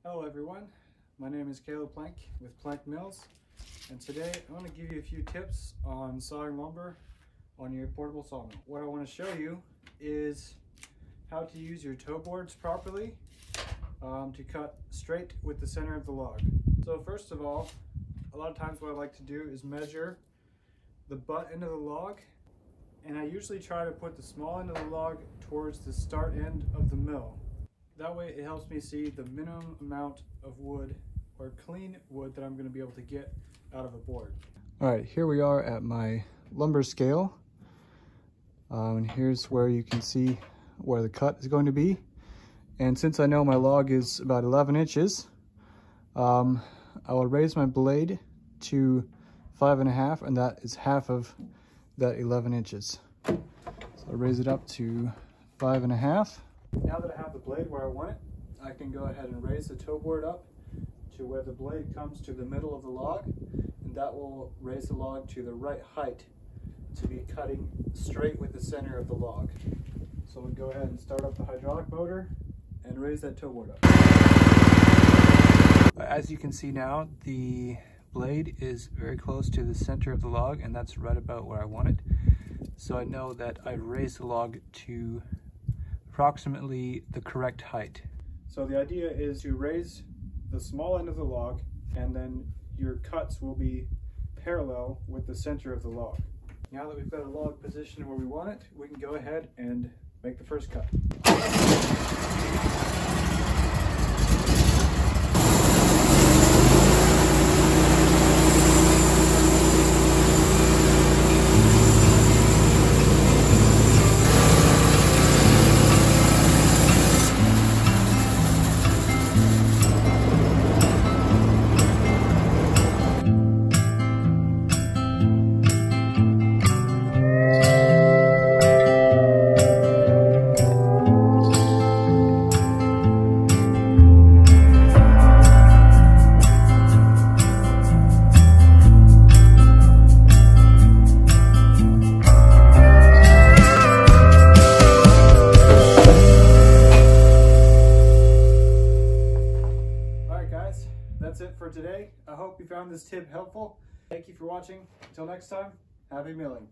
Hello everyone, my name is Caleb Plank with Plank Mills, and today I want to give you a few tips on sawing lumber on your portable sawmill. What I want to show you is how to use your toe boards properly to cut straight with the center of the log. So first of all, a lot of times what I like to do is measure the butt end of the log, and I usually try to put the small end of the log towards the start end of the mill. That way it helps me see the minimum amount of wood or clean wood that I'm going to be able to get out of a board. All right, here we are at my lumber scale. And here's where you can see where the cut is going to be. And since I know my log is about 11 inches, I will raise my blade to 5.5, and that is half of that 11 inches. So I'll raise it up to 5.5. Now that I have the blade where I want it, I can go ahead and raise the toe board up to where the blade comes to the middle of the log, and that will raise the log to the right height to be cutting straight with the center of the log. So we'll go ahead and start up the hydraulic motor and raise that toe board up. As you can see now, the blade is very close to the center of the log, and that's right about where I want it. So I know that I've raised the log to approximately the correct height. So the idea is to raise the small end of the log, and then your cuts will be parallel with the center of the log. Now that we've got a log positioned where we want it, we can go ahead and make the first cut. That's it for today. I hope you found this tip helpful. Thank you for watching. Until next time, happy milling.